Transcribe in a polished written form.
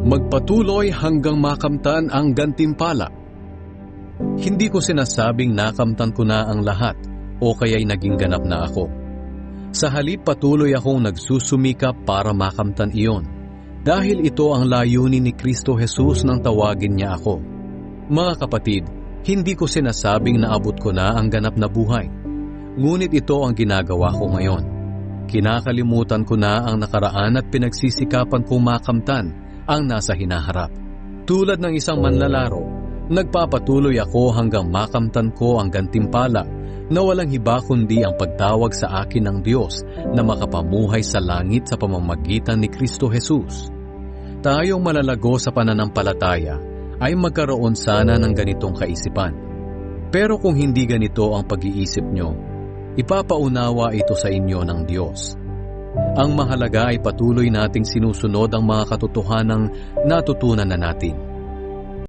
magpatuloy hanggang makamtan ang gantimpala. Hindi ko sinasabing nakamtan ko na ang lahat o kaya'y naging ganap na ako. Sa halip patuloy akong nagsusumikap para makamtan iyon, dahil ito ang layunin ni Kristo Jesus nang tawagin niya ako. Mga kapatid, hindi ko sinasabing naabot ko na ang ganap na buhay. Ngunit ito ang ginagawa ko ngayon. Kinakalimutan ko na ang nakaraan at pinagsisikapan kong makamtan ang nasa hinaharap. Tulad ng isang manlalaro, nagpapatuloy ako hanggang makamtan ko ang gantimpala na walang hiba kundi ang pagtawag sa akin ng Diyos na makapamuhay sa langit sa pamamagitan ni Kristo Jesus. Tayong malalago sa pananampalataya ay magkaroon sana ng ganitong kaisipan. Pero kung hindi ganito ang pag-iisip nyo, ipapaunawa ito sa inyo ng Diyos. Ang mahalaga ay patuloy nating sinusunod ang mga katotohanang natutunan na natin.